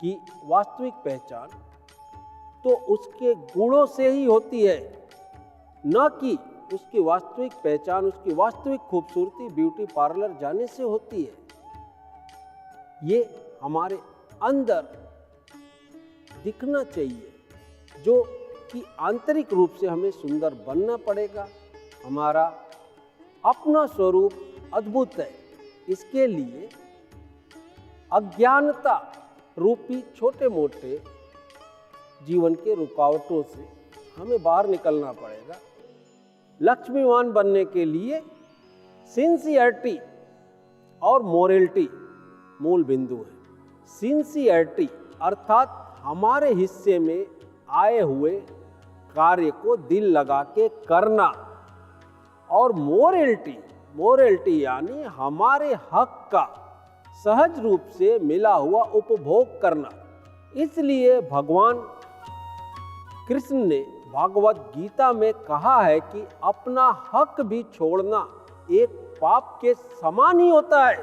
की वास्तविक पहचान तो उसके गुणों से ही होती है, न कि उसकी वास्तविक पहचान, उसकी वास्तविक खूबसूरती ब्यूटी पार्लर जाने से होती है। ये हमारे अंदर दिखना चाहिए, जो कि आंतरिक रूप से हमें सुंदर बनना पड़ेगा। हमारा अपना स्वरूप अद्भुत है। इसके लिए अज्ञानता रूपी छोटे मोटे जीवन के रुकावटों से हमें बाहर निकलना पड़ेगा। लक्ष्मीवान बनने के लिए सिंसियरिटी और मोरलिटी मूल बिंदु है। सिंसियरिटी अर्थात हमारे हिस्से में आए हुए कार्य को दिल लगा के करना, और मोरलिटी यानी हमारे हक का सहज रूप से मिला हुआ उपभोग करना। इसलिए भगवान कृष्ण ने भागवत गीता में कहा है कि अपना हक भी छोड़ना एक पाप के समान ही होता है।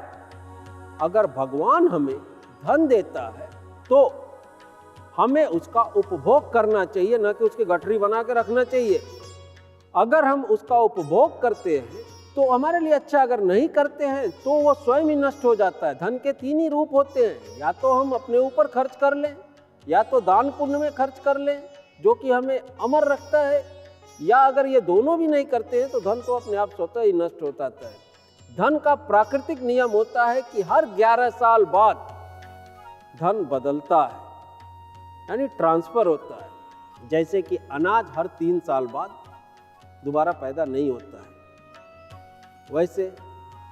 अगर भगवान हमें धन देता है तो हमें उसका उपभोग करना चाहिए, न कि उसकी गठरी बना के रखना चाहिए। अगर हम उसका उपभोग करते हैं तो हमारे लिए अच्छा, अगर नहीं करते हैं तो वो स्वयं ही नष्ट हो जाता है। धन के तीन ही रूप होते हैं, या तो हम अपने ऊपर खर्च कर लें, या तो दान पुण्य में खर्च कर लें जो कि हमें अमर रखता है, या अगर ये दोनों भी नहीं करते हैं तो धन तो अपने आप स्वतः ही नष्ट हो जाता है। धन का प्राकृतिक नियम होता है कि हर 11 साल बाद धन बदलता है, यानी ट्रांसफर होता है। जैसे कि अनाज हर 3 साल बाद दोबारा पैदा नहीं होता है, वैसे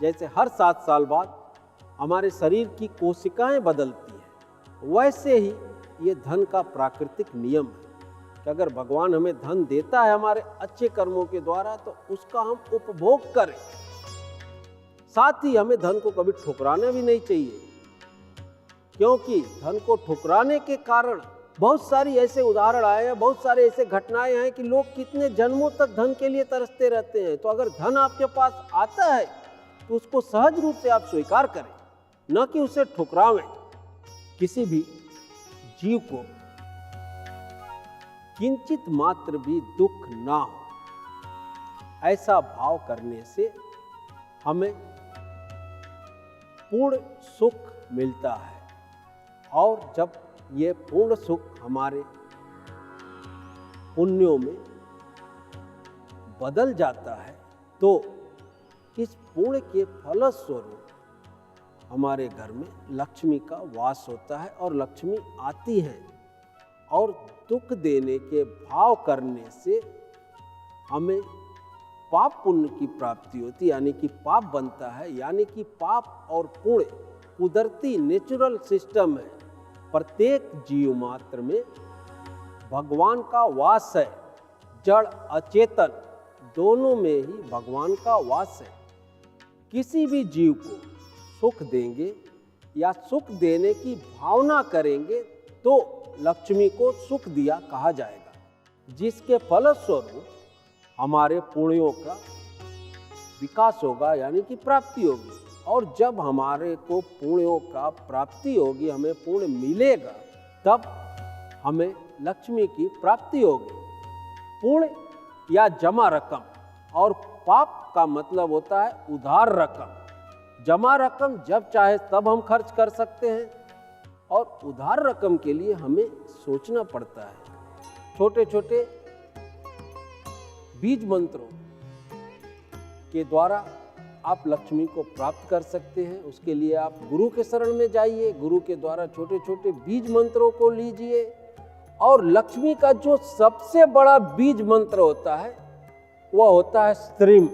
जैसे हर 7 साल बाद हमारे शरीर की कोशिकाएं बदलती हैं, वैसे ही ये धन का प्राकृतिक नियम है कि अगर भगवान हमें धन देता है हमारे अच्छे कर्मों के द्वारा तो उसका हम उपभोग करें। साथ ही हमें धन को कभी ठुकराना भी नहीं चाहिए, क्योंकि धन को ठुकराने के कारण बहुत सारी ऐसे उदाहरण आए हैं, बहुत सारे ऐसे घटनाएं हैं कि लोग कितने जन्मों तक धन के लिए तरसते रहते हैं। तो अगर धन आपके पास आता है तो उसको सहज रूप से आप स्वीकार करें, न कि उसे ठुकरावें। किसी भी जीव को किंचित मात्र भी दुख ना हो, ऐसा भाव करने से हमें पूर्ण सुख मिलता है। और जब ये पूर्ण सुख हमारे पुण्यों में बदल जाता है तो इस पुण्य के फलस्वरूप हमारे घर में लक्ष्मी का वास होता है, और लक्ष्मी आती है। और दुख देने के भाव करने से हमें पाप पुण्य की प्राप्ति होती है, यानी कि पाप बनता है। यानी कि पाप और पुण्य कुदरती नेचुरल सिस्टम है। प्रत्येक जीव मात्र में भगवान का वास है। जड़ अचेतन दोनों में ही भगवान का वास है। किसी भी जीव को सुख देंगे या सुख देने की भावना करेंगे तो लक्ष्मी को सुख दिया कहा जाएगा, जिसके फलस्वरूप हमारे पुण्यों का विकास होगा, यानी कि प्राप्ति होगी। और जब हमारे को पुण्यों का प्राप्ति होगी, हमें पुण्य मिलेगा, तब हमें लक्ष्मी की प्राप्ति होगी। पुण्य या जमा रकम, और पाप का मतलब होता है उधार रकम। जमा रकम जब चाहे तब हम खर्च कर सकते हैं, और उधार रकम के लिए हमें सोचना पड़ता है। छोटे छोटे बीज मंत्रों के द्वारा आप लक्ष्मी को प्राप्त कर सकते हैं। उसके लिए आप गुरु के शरण में जाइए, गुरु के द्वारा छोटे छोटे बीज मंत्रों को लीजिए। और लक्ष्मी का जो सबसे बड़ा बीज मंत्र होता है वह होता है श्रीम।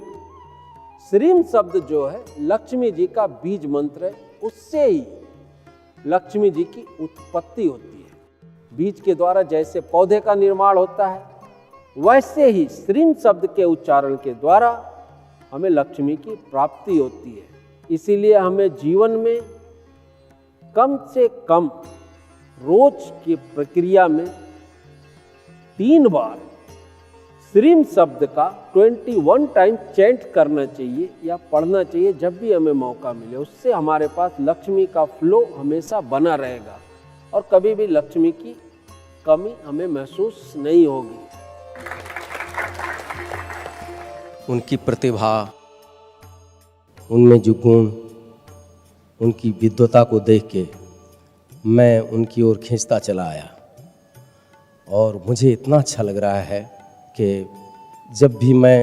श्रीम शब्द जो है लक्ष्मी जी का बीज मंत्र है, उससे ही लक्ष्मी जी की उत्पत्ति होती है। बीज के द्वारा जैसे पौधे का निर्माण होता है, वैसे ही श्रीम शब्द के उच्चारण के द्वारा हमें लक्ष्मी की प्राप्ति होती है। इसीलिए हमें जीवन में कम से कम रोज की प्रक्रिया में 3 बार श्रीम शब्द का 21 टाइम चैंट करना चाहिए या पढ़ना चाहिए जब भी हमें मौका मिले। उससे हमारे पास लक्ष्मी का फ्लो हमेशा बना रहेगा। और कभी भी लक्ष्मी की कमी हमें महसूस नहीं होगी। उनकी प्रतिभा, उनमें जो गुण, उनकी विद्वता को देख के मैं उनकी ओर खींचता चला आया और मुझे इतना अच्छा लग रहा है कि जब भी मैं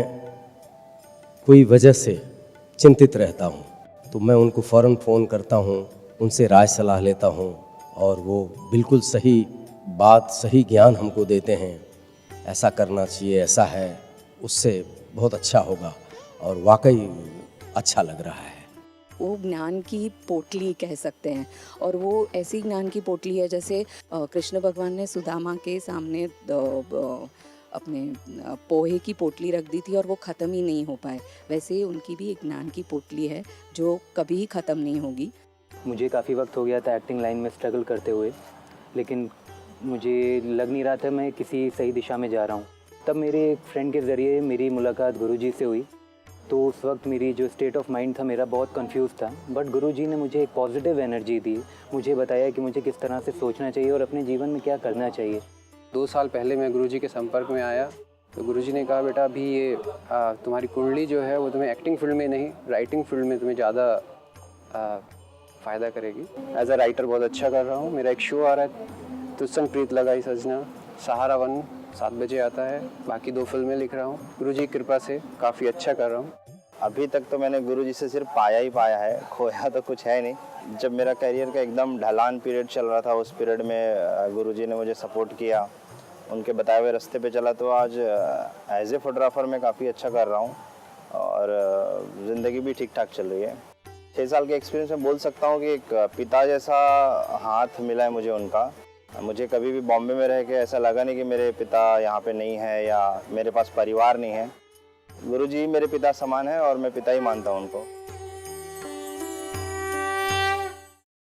कोई वजह से चिंतित रहता हूँ तो मैं उनको फ़ौरन फ़ोन करता हूँ, उनसे राय सलाह लेता हूँ और वो बिल्कुल सही बात, सही ज्ञान हमको देते हैं। ऐसा करना चाहिए, ऐसा है, उससे बहुत अच्छा होगा और वाकई अच्छा लग रहा है। वो ज्ञान की पोटली कह सकते हैं और वो ऐसी ज्ञान की पोटली है जैसे कृष्ण भगवान ने सुदामा के सामने अपने पोहे की पोटली रख दी थी और वो ख़त्म ही नहीं हो पाए, वैसे ही उनकी भी एक ज्ञान की पोटली है जो कभी ख़त्म नहीं होगी। मुझे काफ़ी वक्त हो गया था एक्टिंग लाइन में स्ट्रगल करते हुए, लेकिन मुझे लग नहीं रहा था मैं किसी सही दिशा में जा रहा हूँ। तब मेरे एक फ्रेंड के ज़रिए मेरी मुलाकात गुरुजी से हुई। तो उस वक्त मेरी जो स्टेट ऑफ माइंड था मेरा बहुत कंफ्यूज था, बट गुरुजी ने मुझे एक पॉजिटिव एनर्जी दी, मुझे बताया कि मुझे किस तरह से सोचना चाहिए और अपने जीवन में क्या करना चाहिए। 2 साल पहले मैं गुरुजी के संपर्क में आया तो गुरुजी ने कहा, बेटा अभी ये तुम्हारी कुंडली जो है वो तुम्हें एक्टिंग फील्ड में नहीं, राइटिंग फील्ड में तुम्हें ज़्यादा फ़ायदा करेगी। एज अ राइटर बहुत अच्छा कर रहा हूँ। मेरा एक शो आ रहा है, तुझसंग प्रीत लगाई सजना, सहारा 1 7 बजे आता है। बाकी 2 फिल्में लिख रहा हूँ, गुरुजी की कृपा से काफ़ी अच्छा कर रहा हूँ। अभी तक तो मैंने गुरुजी से सिर्फ पाया ही पाया है, खोया तो कुछ है नहीं। जब मेरा करियर का एकदम ढलान पीरियड चल रहा था, उस पीरियड में गुरुजी ने मुझे सपोर्ट किया, उनके बताए हुए रास्ते पे चला, तो आज एज ए फोटोग्राफर मैं काफ़ी अच्छा कर रहा हूँ और ज़िंदगी भी ठीक ठाक चल रही है। 6 साल के एक्सपीरियंस में बोल सकता हूँ कि एक पिता जैसा हाथ मिला है मुझे उनका। मुझे कभी भी बॉम्बे में रह के ऐसा लगा नहीं कि मेरे पिता यहाँ पे नहीं है या मेरे पास परिवार नहीं है। गुरुजी मेरे पिता समान है और मैं पिता ही मानता हूँ उनको।